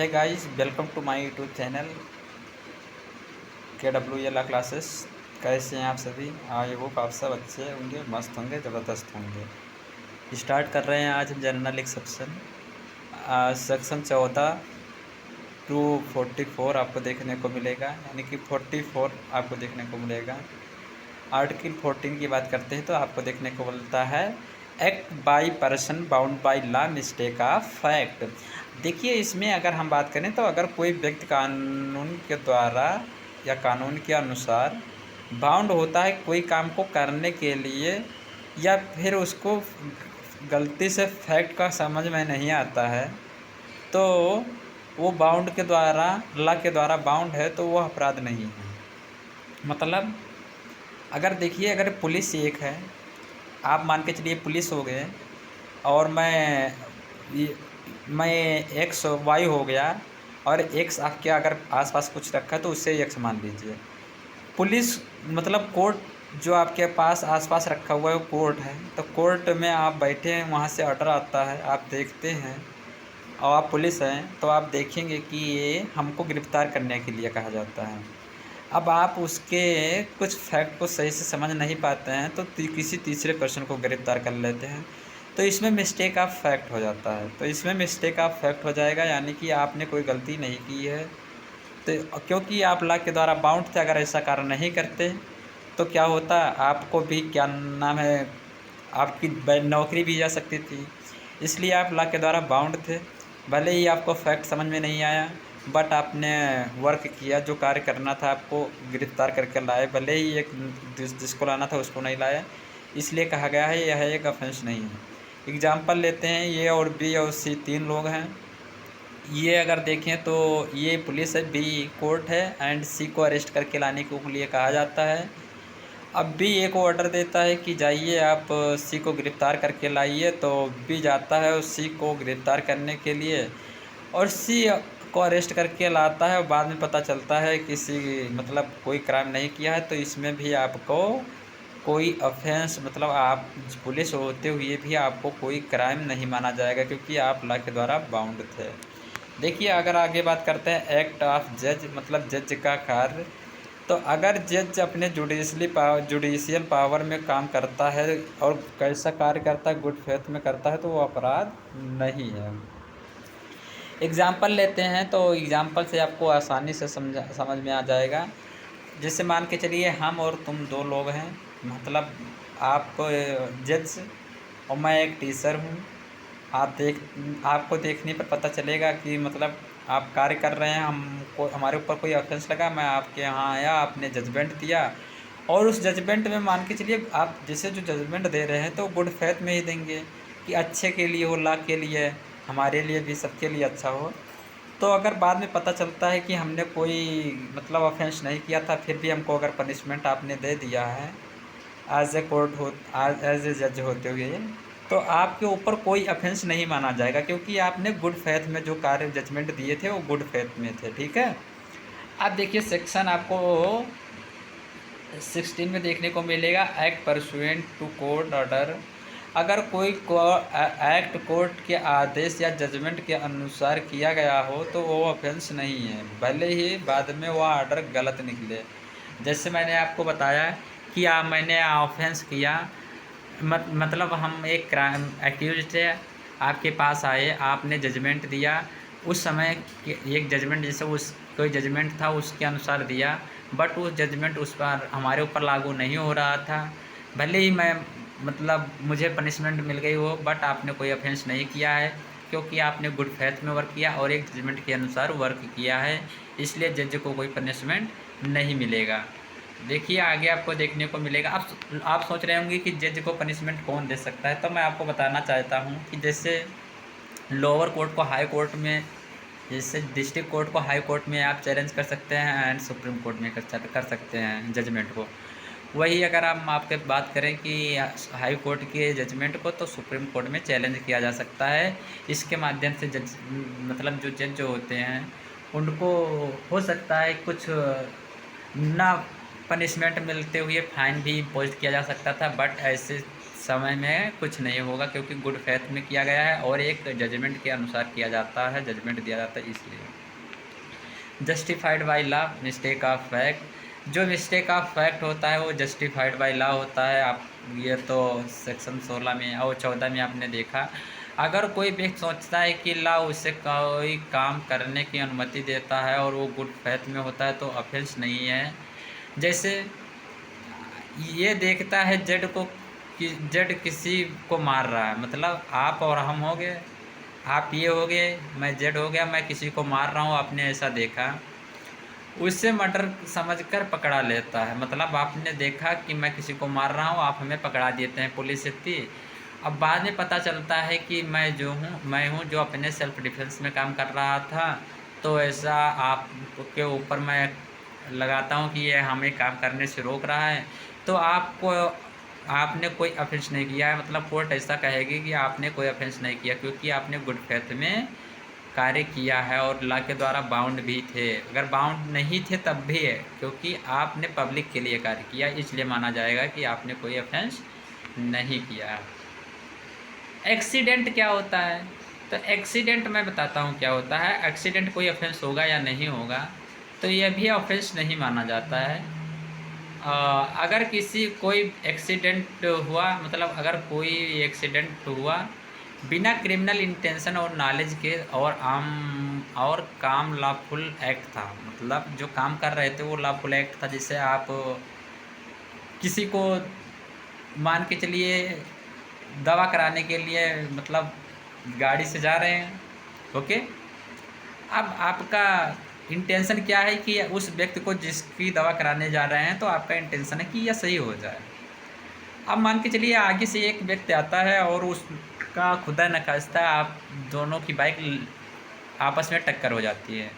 Hey guys, welcome to my YouTube channel KWL classes. कैसे हैं आप सभी? आई होप आप सब अच्छे होंगे, मस्त होंगे, ज़बरदस्त होंगे। स्टार्ट कर रहे हैं आज हम जनरल एक सेक्शन 14 टू 44 आपको देखने को मिलेगा, यानी कि 44 आपको देखने को मिलेगा। आर्टिकल 14 की बात करते हैं तो आपको देखने को मिलता है act by person bound by law mistake of fact. देखिए, इसमें अगर हम बात करें तो अगर कोई व्यक्ति कानून के द्वारा या कानून के अनुसार बाउंड होता है कोई काम को करने के लिए, या फिर उसको गलती से फैक्ट का समझ में नहीं आता है, तो वो बाउंड के द्वारा लॉ के द्वारा बाउंड है, तो वो अपराध नहीं है। मतलब अगर देखिए, अगर पुलिस एक है, आप मान के चलिए पुलिस हो गए, और मैं एक्स वाई हो गया, और एक्स आपके अगर आसपास कुछ रखा है तो उससे एक्स मान लीजिए। पुलिस मतलब कोर्ट जो आपके पास आसपास रखा हुआ है वो कोर्ट है, तो कोर्ट में आप बैठे हैं, वहाँ से ऑर्डर आता है, आप देखते हैं और आप पुलिस हैं, तो आप देखेंगे कि ये हमको गिरफ़्तार करने के लिए कहा जाता है। अब आप उसके कुछ फैक्ट को सही से समझ नहीं पाते हैं तो किसी तीसरे पर्सन को गिरफ़्तार कर लेते हैं, तो इसमें मिस्टेक ऑफ फैक्ट हो जाता है। तो इसमें मिस्टेक ऑफ फैक्ट हो जाएगा, यानी कि आपने कोई गलती नहीं की है, तो क्योंकि आप लॉ के द्वारा बाउंड थे, अगर ऐसा कार्य नहीं करते तो क्या होता, आपको भी क्या नाम है, आपकी नौकरी भी जा सकती थी। इसलिए आप लॉ के द्वारा बाउंड थे, भले ही आपको फैक्ट समझ में नहीं आया, बट आपने वर्क किया, जो कार्य करना था आपको गिरफ़्तार करके लाए, भले ही एक जिसको लाना था उसको नहीं लाया, इसलिए कहा गया है यह एक ऑफेंस नहीं है। एग्जाम्पल लेते हैं, ए और बी और सी 3 लोग हैं। ये अगर देखें तो ये पुलिस है, बी कोर्ट है, एंड सी को अरेस्ट करके लाने के लिए कहा जाता है। अब बी ए को ऑर्डर देता है कि जाइए आप सी को गिरफ़्तार करके लाइए, तो बी जाता है उस सी को गिरफ़्तार करने के लिए, और सी को अरेस्ट करके लाता है, और बाद में पता चलता है कि सी मतलब कोई क्राइम नहीं किया है, तो इसमें भी आपको कोई ऑफेंस, मतलब आप पुलिस होते हुए भी आपको कोई क्राइम नहीं माना जाएगा, क्योंकि आप लॉ के द्वारा बाउंड थे। देखिए, अगर आगे बात करते हैं एक्ट ऑफ जज, मतलब जज का कार्य, तो अगर जज अपने जुडिशियल पावर में काम करता है और कैसा कार्य करता है, गुड फेथ में करता है, तो वो अपराध नहीं है। एग्ज़ाम्पल लेते हैं, तो एग्ज़ाम्पल से आपको आसानी से समझ में आ जाएगा। जैसे मान के चलिए हम और तुम 2 लोग हैं, मतलब आप जज और मैं एक टीचर हूँ। आपको देखने पर पता चलेगा कि मतलब आप कार्य कर रहे हैं, हमको हमारे ऊपर कोई ऑफेंस लगा, मैं आपके यहाँ आया, आपने जजमेंट दिया, और उस जजमेंट में मान के चलिए आप जैसे जो जजमेंट दे रहे हैं तो गुड फेथ में ही देंगे कि अच्छे के लिए हो, लॉ के लिए, हमारे लिए भी, सबके लिए अच्छा हो। तो अगर बाद में पता चलता है कि हमने कोई मतलब ऑफेंस नहीं किया था, फिर भी हमको अगर पनिशमेंट आपने दे दिया है एज ए कोर्ट हो, एज ए जज होते हुए, तो आपके ऊपर कोई ऑफेंस नहीं माना जाएगा, क्योंकि आपने गुड फेथ में जो कार्य जजमेंट दिए थे वो गुड फेथ में थे। ठीक है। अब देखिए, सेक्शन आपको 16 में देखने को मिलेगा act pursuant to court order. अगर कोई एक्ट कोर्ट के आदेश या जजमेंट के अनुसार किया गया हो तो वो ऑफेंस नहीं है, भले ही बाद में वो ऑर्डर गलत निकले। जैसे मैंने आपको बताया कि मैंने ऑफेंस किया, मतलब हम एक क्राइम एक्यूज थे, आपके पास आए, आपने जजमेंट दिया, उस समय एक जजमेंट जैसे उस कोई जजमेंट था उसके अनुसार दिया, बट वो जजमेंट उस पर हमारे ऊपर लागू नहीं हो रहा था, भले ही मैं मतलब मुझे पनिशमेंट मिल गई हो, बट आपने कोई ऑफेंस नहीं किया है, क्योंकि आपने गुड फेथ में वर्क किया और एक जजमेंट के अनुसार वर्क किया है, इसलिए जज को कोई पनिशमेंट नहीं मिलेगा। देखिए, आगे आपको देखने को मिलेगा। आप सोच रहे होंगे कि जज को पनिशमेंट कौन दे सकता है, तो मैं आपको बताना चाहता हूँ कि जैसे लोअर कोर्ट को हाई कोर्ट में, जैसे डिस्ट्रिक्ट कोर्ट को हाई कोर्ट में आप चैलेंज कर सकते हैं, एंड सुप्रीम कोर्ट में कर सकते हैं जजमेंट को। वही अगर हम आपके बात करें कि हाई कोर्ट के जजमेंट को, तो सुप्रीम कोर्ट में चैलेंज किया जा सकता है। इसके माध्यम से जज मतलब जो जज जो होते हैं उनको हो सकता है कुछ ना पनिशमेंट मिलते हुए फाइन भी इम्पोज किया जा सकता था, बट ऐसे समय में कुछ नहीं होगा, क्योंकि गुड फेथ में किया गया है और एक जजमेंट के अनुसार किया जाता है, जजमेंट दिया जाता है इसलिए। Justified by law, mistake of fact. जो मिस्टेक ऑफ फैक्ट होता है वो जस्टिफाइड बाई लॉ होता है। आप ये तो सेक्शन 16 में और 14 में आपने देखा। अगर कोई व्यक्ति सोचता है कि लॉ उसे कोई काम करने की अनुमति देता है और वो गुड फेथ में होता है तो ऑफेंस नहीं है। जैसे ये देखता है जेड को कि जेड किसी को मार रहा है, मतलब आप और हम हो गए, आप ये हो गए, मैं जेड हो गया, मैं किसी को मार रहा हूँ, आपने ऐसा देखा, उससे मर्डर समझकर पकड़ा लेता है। मतलब आपने देखा कि मैं किसी को मार रहा हूँ, आप हमें पकड़ा देते हैं, पुलिस इतनी। अब बाद में पता चलता है कि मैं हूँ जो अपने सेल्फ डिफेंस में काम कर रहा था, तो ऐसा आपके ऊपर मैं लगाता हूँ कि ये हमें काम करने से रोक रहा है, तो आपने कोई ऑफेंस नहीं किया है। मतलब कोर्ट ऐसा कहेगी कि आपने कोई ऑफेंस नहीं किया, क्योंकि आपने गुड फेथ में कार्य किया है और लॉ के द्वारा बाउंड भी थे। अगर बाउंड नहीं थे तब भी है, क्योंकि आपने पब्लिक के लिए कार्य किया, इसलिए माना जाएगा कि आपने कोई ऑफेंस नहीं किया। एक्सीडेंट क्या होता है? तो एक्सीडेंट मैं बताता हूँ क्या होता है। एक्सीडेंट कोई ऑफेंस होगा या नहीं होगा, तो यह भी ऑफेंस नहीं माना जाता है। अगर किसी कोई एक्सीडेंट हुआ, मतलब अगर कोई एक्सीडेंट हुआ बिना क्रिमिनल इंटेंशन और नॉलेज के और काम लॉफुल एक्ट था, मतलब जो काम कर रहे थे वो लॉफुल एक्ट था। जैसे आप किसी को मान के चलिए दवा कराने के लिए, मतलब गाड़ी से जा रहे हैं, ओके। अब आपका इंटेंशन क्या है कि उस व्यक्ति को जिसकी दवा कराने जा रहे हैं, तो आपका इंटेंशन है कि यह सही हो जाए। अब मान के चलिए आगे से एक व्यक्ति आता है और उसका खुदा न खास्ता आप दोनों की बाइक आपस में टक्कर हो जाती है।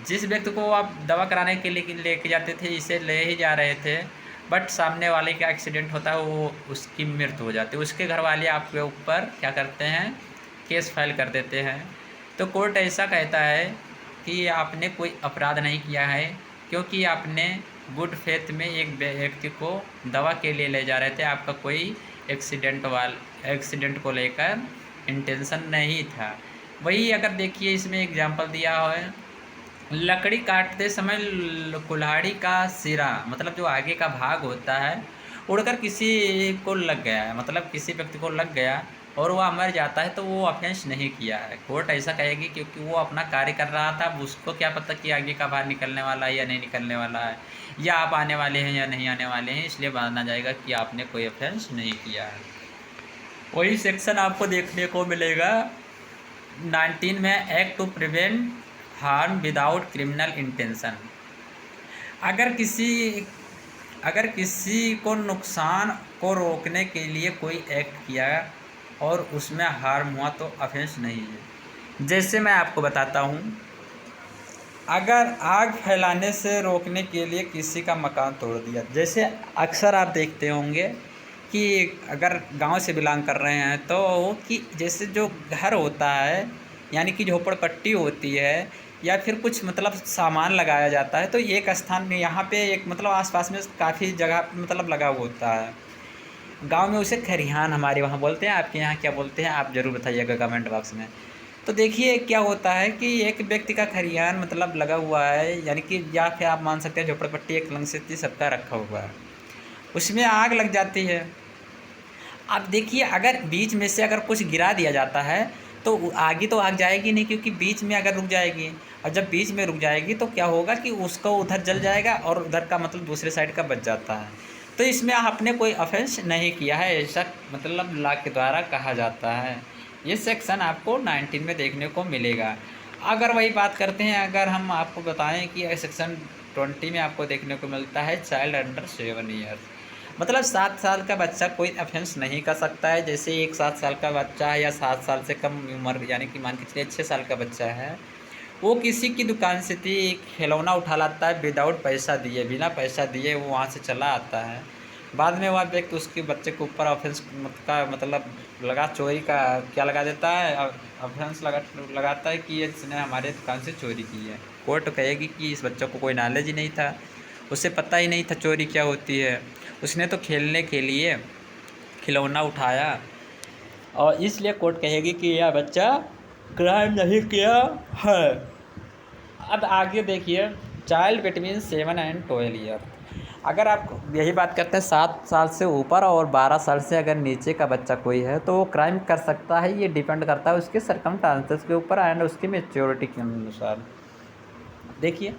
जिस व्यक्ति को आप दवा कराने के लिए लेके जाते थे, इसे ले ही जा रहे थे, बट सामने वाले का एक्सीडेंट होता है, वो उसकी मृत्यु हो जाती है। उसके घर वाले आपके ऊपर क्या करते हैं, केस फाइल कर देते हैं। तो कोर्ट ऐसा कहता है कि आपने कोई अपराध नहीं किया है, क्योंकि आपने गुड फेथ में एक व्यक्ति को दवा के लिए ले जा रहे थे, आपका कोई एक्सीडेंट को लेकर इंटेंशन नहीं था। वही अगर देखिए इसमें एग्जांपल दिया है, लकड़ी काटते समय कुल्हाड़ी का सिरा, मतलब जो आगे का भाग होता है, उड़कर किसी को लग गया है, मतलब किसी व्यक्ति को लग गया और वह मर जाता है, तो वो ऑफेंस नहीं किया है। कोर्ट ऐसा कहेगी क्योंकि वो अपना कार्य कर रहा था, अब उसको क्या पता कि आगे का भाग निकलने वाला है या नहीं निकलने वाला है, या आप आने वाले हैं या नहीं आने वाले हैं, इसलिए माना जाएगा कि आपने कोई ऑफेंस नहीं किया है। वही सेक्शन आपको देखने को मिलेगा 19 में, act to prevent harm without criminal intention. अगर किसी को नुकसान को रोकने के लिए कोई एक्ट किया और उसमें हार्म हुआ तो ऑफेंस नहीं है। जैसे मैं आपको बताता हूँ, अगर आग फैलाने से रोकने के लिए किसी का मकान तोड़ दिया, जैसे अक्सर आप देखते होंगे कि अगर गांव से बिलोंग कर रहे हैं तो कि जैसे जो घर होता है, यानी कि झोपड़पट्टी होती है या फिर कुछ मतलब सामान लगाया जाता है, तो एक स्थान में यहाँ पे एक मतलब आसपास में काफ़ी जगह मतलब लगा हुआ होता है। गांव में उसे खरिहान हमारे वहाँ बोलते हैं, आपके यहाँ क्या बोलते हैं आप ज़रूर बताइएगा कमेंट बॉक्स में। तो देखिए क्या होता है कि एक व्यक्ति का खरिहान मतलब लगा हुआ है, यानी कि या फिर आप मान सकते हैं झोपड़पट्टी एक लंग सबका रखा हुआ है, उसमें आग लग जाती है। अब देखिए अगर बीच में से अगर कुछ गिरा दिया जाता है तो आगे तो आग जाएगी नहीं, क्योंकि बीच में अगर रुक जाएगी, और जब बीच में रुक जाएगी तो क्या होगा कि उसको उधर जल जाएगा और उधर का मतलब दूसरे साइड का बच जाता है। तो इसमें आपने कोई ऑफेंस नहीं किया है, ऐसा मतलब लॉ के द्वारा कहा जाता है। ये सेक्शन आपको 19 में देखने को मिलेगा। अगर वही बात करते हैं, अगर हम आपको बताएं कि सेक्शन 20 में आपको देखने को मिलता है चाइल्ड अंडर 7 ईयर्स, मतलब 7 साल का बच्चा कोई ऑफेंस नहीं कर सकता है। जैसे एक 7 साल का बच्चा है या 7 साल से कम उम्र, यानी कि मान के चलिए 6 साल का बच्चा है, वो किसी की दुकान से खिलौना उठा लाता है विदाउट पैसा दिए, बिना पैसा दिए वो वहाँ से चला आता है। बाद में वह व्यक्ति उसके बच्चे के ऊपर ऑफेंस का मतलब लगा, चोरी का क्या लगा देता है, ऑफेंस लगाता है कि इसने हमारे दुकान से चोरी की है। कोर्ट कहेगी कि इस बच्चे को कोई नॉलेज ही नहीं था, उसे पता ही नहीं था चोरी क्या होती है, उसने तो खेलने के लिए खिलौना उठाया, और इसलिए कोर्ट कहेगी कि यह बच्चा क्राइम नहीं किया है। अब आगे देखिए, चाइल्ड बिटवीन 7 and 12 ईयर। अगर आप यही बात करते हैं 7 साल से ऊपर और 12 साल से अगर नीचे का बच्चा कोई है तो वो क्राइम कर सकता है। ये डिपेंड करता है उसके सर्कमस्टांसेस के ऊपर एंड उसकी मेच्योरिटी के अनुसार। देखिए,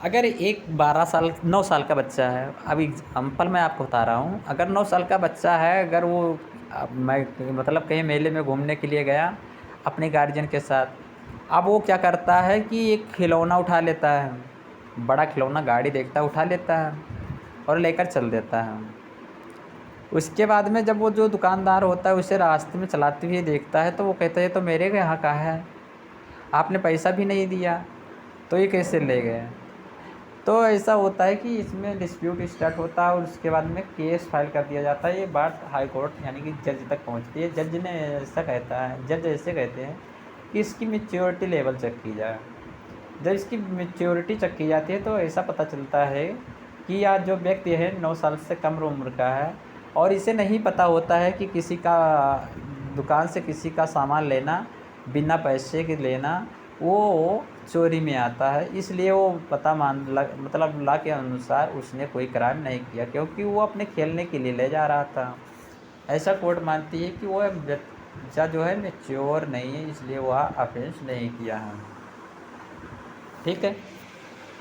अगर एक 12 साल 9 साल का बच्चा है, अब एग्जाम्पल मैं आपको बता रहा हूँ, अगर 9 साल का बच्चा है, अगर वो मैं मतलब कहीं मेले में घूमने के लिए गया अपने गार्जियन के साथ, अब वो क्या करता है कि एक खिलौना उठा लेता है, बड़ा खिलौना गाड़ी देखता है उठा लेता है और लेकर चल देता है। उसके बाद में जब वो जो दुकानदार होता है उसे रास्ते में चलाते हुए देखता है तो वो कहता है ये तो मेरे यहाँ का है, आपने पैसा भी नहीं दिया तो ये कैसे ले गए। तो ऐसा होता है कि इसमें डिस्प्यूट स्टार्ट होता है और उसके बाद में केस फाइल कर दिया जाता है। ये बात हाई कोर्ट यानी कि जज तक पहुंचती है। जज ने ऐसा कहता है, जज ऐसे कहते हैं कि इसकी मैच्योरिटी लेवल चेक की जाए। जब इसकी मैच्योरिटी चेक की जाती है तो ऐसा पता चलता है कि यह जो व्यक्ति है 9 साल से कम उम्र का है और इसे नहीं पता होता है कि किसी का दुकान से किसी का सामान लेना बिना पैसे के लेना वो चोरी में आता है। इसलिए वो मतलब ला के अनुसार उसने कोई क्राइम नहीं किया, क्योंकि वो अपने खेलने के लिए ले जा रहा था। ऐसा कोर्ट मानती है कि वो बच्चा जो है मैच्योर नहीं है, इसलिए वह ऑफेंस नहीं किया है। ठीक है।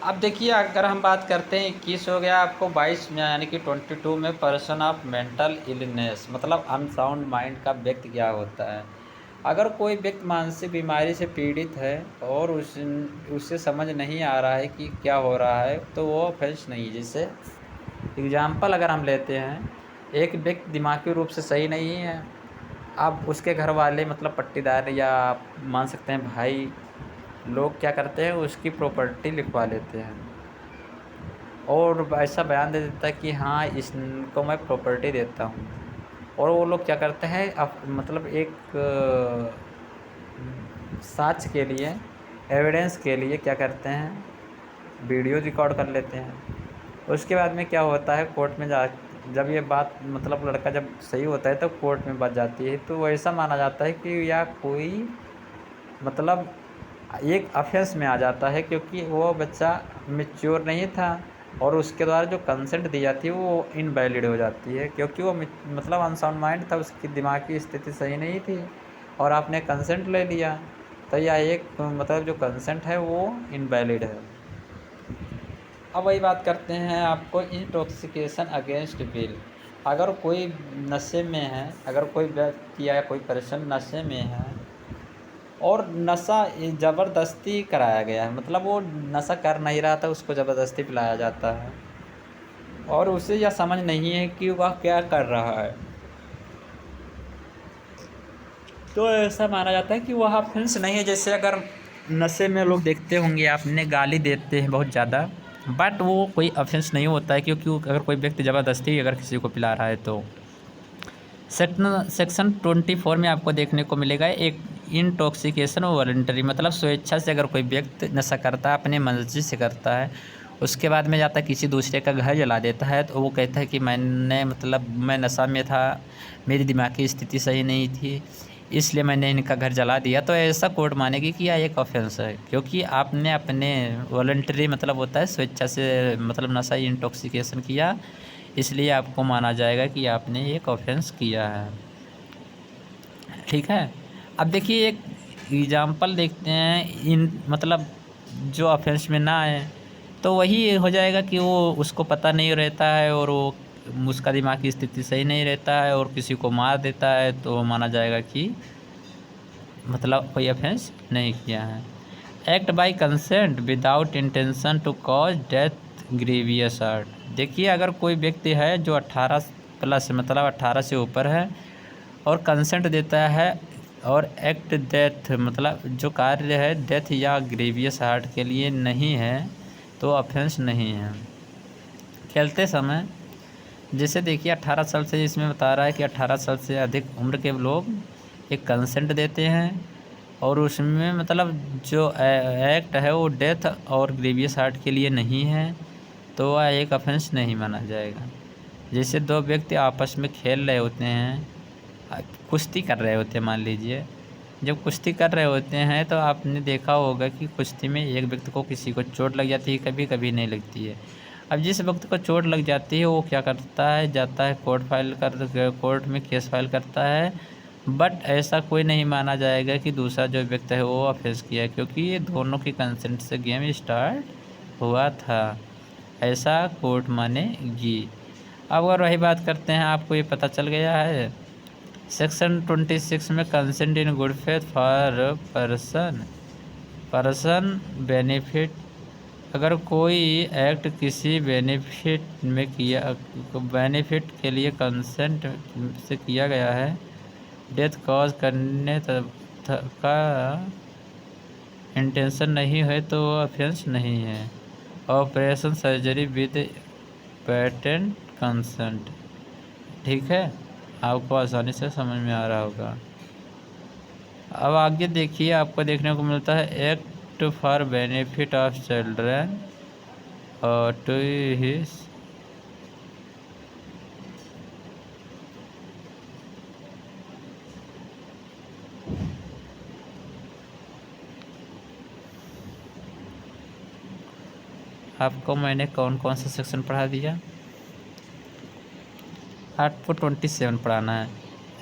अब देखिए, अगर हम बात करते हैं 21 हो गया, आपको 22 में यानी कि 22 में पर्सन ऑफ मेंटल इलनेस मतलब अनसाउंड माइंड का व्यक्ति क्या होता है। अगर कोई व्यक्ति मानसिक बीमारी से पीड़ित है और उसे समझ नहीं आ रहा है कि क्या हो रहा है तो वो ऑफेंस नहीं है। जैसे एग्जाम्पल अगर हम लेते हैं, एक व्यक्ति दिमागी रूप से सही नहीं है, अब उसके घर वाले मतलब पट्टीदार या आप मान सकते हैं भाई लोग क्या करते हैं उसकी प्रॉपर्टी लिखवा लेते हैं और ऐसा बयान दे देता है कि हाँ इसको मैं प्रॉपर्टी देता हूँ। और वो लोग क्या करते हैं अब मतलब एक साक्ष्य के लिए, एविडेंस के लिए क्या करते हैं वीडियो रिकॉर्ड कर लेते हैं। उसके बाद में क्या होता है कोर्ट में जब ये बात मतलब लड़का जब सही होता है तो कोर्ट में बात जाती है तो ऐसा माना जाता है कि या कोई मतलब एक ऑफेंस में आ जाता है, क्योंकि वो बच्चा मैच्योर नहीं था और उसके द्वारा जो कंसेंट दी जाती है वो इनवैलिड हो जाती है, क्योंकि वो मतलब अनसाउंड माइंड था, उसकी दिमाग की स्थिति सही नहीं थी और आपने कंसेंट ले लिया तो यह एक मतलब जो कंसेंट है वो इनवैलिड है। अब वही बात करते हैं आपको इंटॉक्सिकेशन अगेंस्ट विल। अगर कोई नशे में है, अगर कोई व्यक्ति या कोई पर्सन नशे में है और नशा ज़बरदस्ती कराया गया है, मतलब वो नशा कर नहीं रहा था उसको ज़बरदस्ती पिलाया जाता है और उसे यह समझ नहीं है कि वह क्या कर रहा है, तो ऐसा माना जाता है कि वह ऑफेंस नहीं है। जैसे अगर नशे में लोग देखते होंगे आपने गाली देते हैं बहुत ज़्यादा, बट वो कोई ऑफेंस नहीं होता है, क्योंकि अगर कोई व्यक्ति ज़बरदस्ती अगर किसी को पिला रहा है तो सेक्शन 24 में आपको देखने को मिलेगा एक इंटॉक्सिकेशन वॉलंटरी मतलब स्वेच्छा से अगर कोई व्यक्ति नशा करता है अपनी मर्जी से करता है, उसके बाद में जाता है किसी दूसरे का घर जला देता है तो वो कहता है कि मैंने मतलब मैं नशा में था, मेरी दिमाग की स्थिति सही नहीं थी इसलिए मैंने इनका घर जला दिया, तो ऐसा कोर्ट मानेगी कि यह एक ऑफेंस है, क्योंकि आपने अपने वॉलंटरी मतलब होता है स्वेच्छा से मतलब नशा इंटॉक्सिकेशन किया, इसलिए आपको माना जाएगा कि आपने एक ऑफेंस किया है। ठीक है। अब देखिए एक एग्जाम्पल देखते हैं इन मतलब जो ऑफेंस में ना आए तो वही हो जाएगा कि वो उसको पता नहीं रहता है और वो उसका दिमाग की स्थिति सही नहीं रहता है और किसी को मार देता है तो माना जाएगा कि मतलब कोई ऑफेंस नहीं किया है। Act by consent without intention to cause death grievous hurt. देखिए अगर कोई व्यक्ति है जो 18 प्लस मतलब 18 से ऊपर है और कंसेंट देता है और एक्ट डेथ मतलब जो कार्य है डेथ या ग्रीवियस हार्ट के लिए नहीं है तो ऑफेंस नहीं है। खेलते समय जैसे देखिए 18 साल से इसमें बता रहा है कि 18 साल से अधिक उम्र के लोग एक कंसेंट देते हैं और उसमें मतलब जो एक्ट है वो डेथ और ग्रीवियस हार्ट के लिए नहीं है तो वह एक ऑफेंस नहीं माना जाएगा। जैसे दो व्यक्ति आपस में खेल रहे होते हैं, कुश्ती कर रहे होते हैं मान लीजिए। जब कुश्ती कर रहे होते हैं तो आपने देखा होगा कि कुश्ती में एक व्यक्ति को किसी को चोट लग जाती है, कभी कभी नहीं लगती है। अब जिस व्यक्ति को चोट लग जाती है वो क्या करता है, जाता है कोर्ट में केस फाइल करता है। बट ऐसा कोई नहीं माना जाएगा कि दूसरा जो व्यक्ति है वो ऑफेंस किया है, क्योंकि ये दोनों की कंसेंट से गेम स्टार्ट हुआ था, ऐसा कोर्ट मानेगी। अब अगर वही बात करते हैं, आपको ये पता चल गया है सेक्शन 26 में consent in good faith for person benefit. अगर कोई एक्ट किसी बेनिफिट के लिए कंसेंट से किया गया है, डेथ कॉज करने का इंटेंशन नहीं है तो वो ऑफेंस नहीं है। Operation surgery with patent consent, ठीक है, आपको आसानी से समझ में आ रहा होगा। अब आगे देखिए, आपको देखने को मिलता है act for benefit of children to his आपको मैंने कौन कौन सा सेक्शन पढ़ा दिया, आपको 27 पढ़ाना है।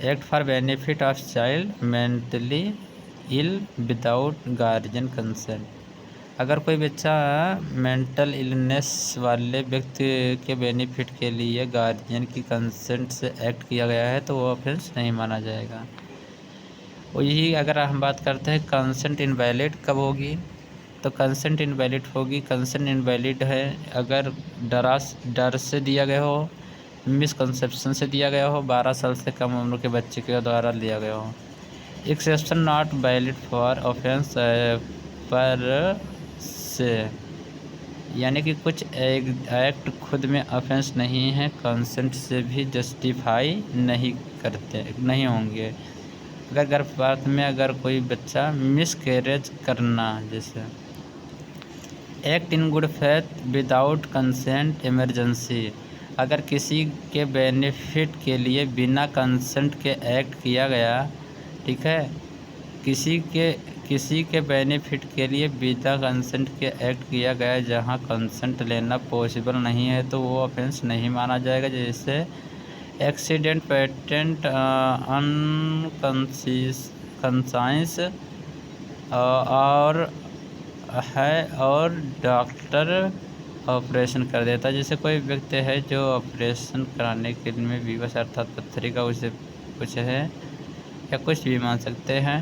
Act for benefit of child mentally ill without guardian consent. अगर कोई बच्चा मेंटल इलनेस वाले व्यक्ति के बेनिफिट के लिए गार्जियन की कंसेंट से एक्ट किया गया है तो वो ऑफेंस नहीं माना जाएगा। वही अगर हम बात करते हैं कंसेंट इनवैलिड कब होगी, तो कंसेंट इनवैलिड होगी, कंसेंट इनवैलिड है अगर डर से दिया गया हो, मिसकंसेप्शन से दिया गया हो, 12 साल से कम उम्र के बच्चे के द्वारा लिया गया हो। Exception not valid for offence पर से, यानी कि कुछ एक्ट खुद में ऑफेंस नहीं है, कंसेंट से भी जस्टिफाई नहीं होंगे। अगर गर्भपात में अगर कोई बच्चा मिसकैरेज करना, जैसे act in good faith without consent emergency, अगर किसी के बेनिफिट के लिए बिना कंसेंट के एक्ट किया गया, ठीक है, किसी के बेनिफिट के लिए बिना कंसेंट के एक्ट किया गया जहां कंसेंट लेना पॉसिबल नहीं है तो वो ऑफेंस नहीं माना जाएगा। जैसे एक्सीडेंट, पेटेंट, अनकंसाइंस और है और डॉक्टर ऑपरेशन कर देता है। जैसे कोई व्यक्ति है जो ऑपरेशन कराने के लिए विवश अर्थात पत्थरी का उसे कुछ है या कुछ भी मान सकते हैं,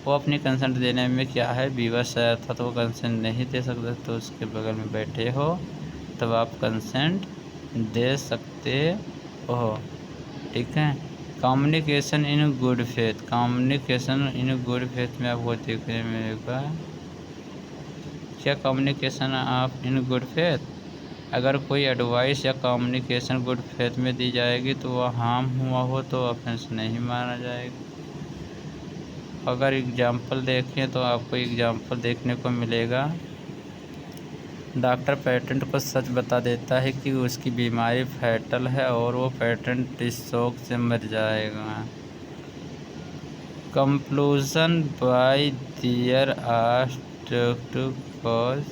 वो अपनी कंसेंट देने में क्या है विवश है अर्थात वो कंसेंट नहीं दे सकते, तो उसके बगल में बैठे हो तब आप कंसेंट दे सकते हो, ठीक है। Communication in good faith, communication in good faith में आपको देखने मिलेगा क्या communication of in good faith. अगर कोई एडवाइस या कम्युनिकेशन गुड फेथ में दी जाएगी तो वह हार्म हुआ हो तो ऑफेंस नहीं माना जाएगा। अगर एग्जाम्पल देखें तो आपको एग्जाम्पल देखने को मिलेगा, डॉक्टर पेशेंट को सच बता देता है कि उसकी बीमारी फैटल है और वो पेशेंट इस शौक से मर जाएगा। Conclusion by their asked to cause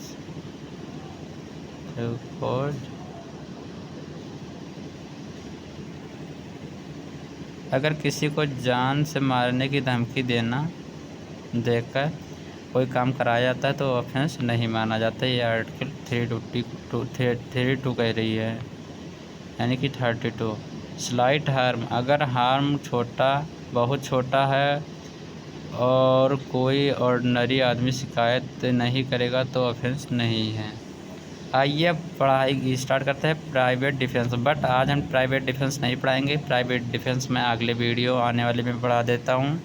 अगर किसी को जान से मारने की धमकी देकर कोई काम कराया जाता है तो ऑफेंस नहीं माना जाता। ये आर्टिकल 332 कह रही है, यानी कि 32। स्लाइट हार्म, अगर हार्म बहुत छोटा है और कोई ऑर्डिनरी आदमी शिकायत नहीं करेगा तो ऑफेंस नहीं है। आइए पढ़ाई स्टार्ट करते हैं प्राइवेट डिफेंस, बट आज हम प्राइवेट डिफेंस नहीं पढ़ाएंगे। प्राइवेट डिफेंस में अगले वीडियो आने वाले में पढ़ा देता हूँ।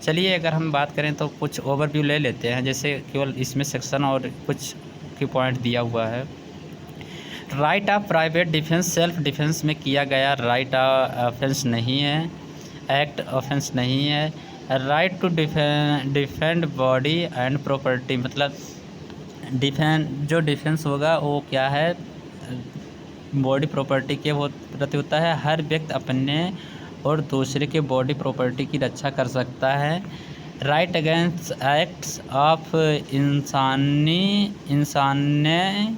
चलिए अगर हम बात करें तो कुछ ओवरव्यू ले लेते हैं, जैसे केवल इसमें सेक्शन और कुछ की पॉइंट दिया हुआ है। Right of private defence self defence में किया गया राइट ऑफेंस नहीं है, एक्ट ऑफेंस नहीं है। Right to defend body and property, मतलब जो डिफेंस होगा वो क्या है, बॉडी प्रॉपर्टी के प्रति होता है। हर व्यक्ति अपने और दूसरे के बॉडी प्रॉपर्टी की रक्षा कर सकता है। राइट अगेंस्ट एक्ट्स ऑफ इंसाने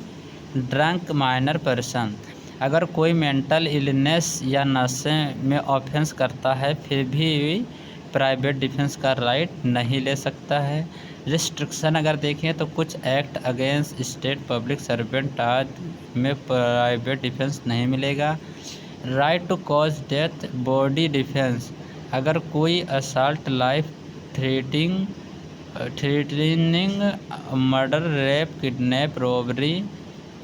ड्रंक माइनर पर्सन। अगर कोई मेंटल इलनेस या नशे में ऑफेंस करता है फिर भी प्राइवेट डिफेंस का राइट नहीं ले सकता है। रिस्ट्रिक्शन अगर देखें तो कुछ act against state public servant आदि में प्राइवेट डिफेंस नहीं मिलेगा। Right to cause death body defence. अगर कोई assault life threatening murder rape kidnap robbery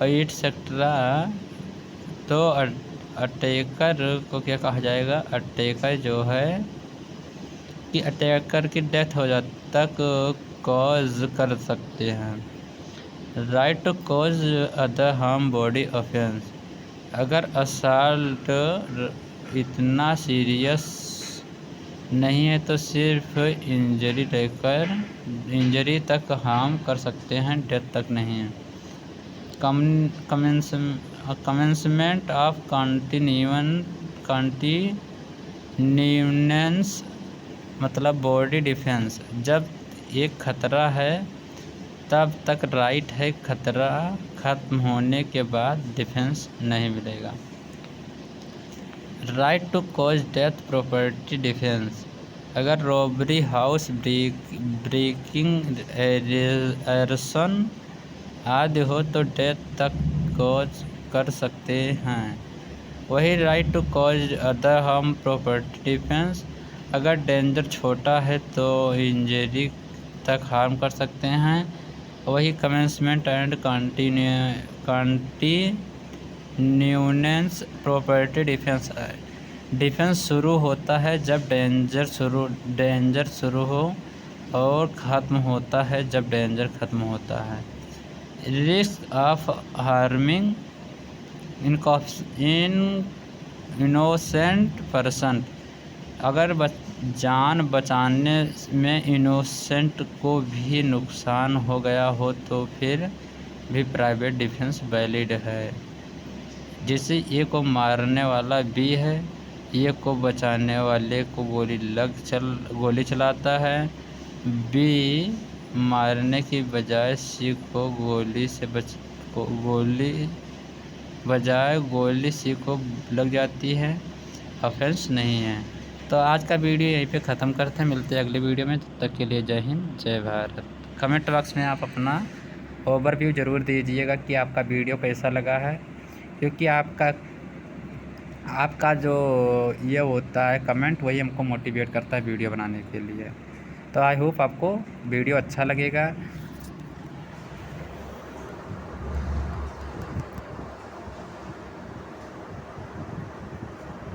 etcetera तो अटैकर को क्या कहा जाएगा, अटैकर जो है कि अटैकर की डेथ हो जाए तक कॉज कर सकते हैं। Right to cause other harm body offence. अगर असल्ट इतना सीरियस नहीं है तो सिर्फ इंजरी तक हार्म कर सकते हैं, डेथ तक नहीं है। कमेंसमेंट ऑफ कंटिन्यूनेंस मतलब बॉडी डिफेंस। जब एक खतरा है तब तक राइट है, खतरा खत्म होने के बाद डिफेंस नहीं मिलेगा। Right to cause death property defence. अगर रॉबरी हाउस ब्रेकिंग एरसन आदि हो तो डेथ तक कॉज कर सकते हैं। वही right to cause other harm property defence. अगर डेंजर छोटा है तो इंजरी तक हार्म कर सकते हैं। वही commencement and continuance property defence. Defence शुरू होता है जब डेंजर शुरू हो और ख़त्म होता है जब डेंजर ख़त्म होता है। Risk of harming innocent person. अगर जान बचाने में इनोसेंट को भी नुकसान हो गया हो तो फिर भी प्राइवेट डिफेंस वैलिड है। जैसे ए को मारने वाला बी है, ए को बचाने वाले को गोली चलाता है, बी मारने की बजाय सी को गोली सी को लग जाती है, ऑफेंस नहीं है। तो आज का वीडियो यहीं पे ख़त्म करते हैं, मिलते हैं अगले वीडियो में। तब तक के लिए जय हिंद जय भारत। कमेंट बॉक्स में आप अपना ओवरव्यू ज़रूर दीजिएगा कि आपका वीडियो कैसा लगा है, क्योंकि आपका जो ये होता है कमेंट वही हमको मोटिवेट करता है वीडियो बनाने के लिए। तो आई होप आपको वीडियो अच्छा लगेगा।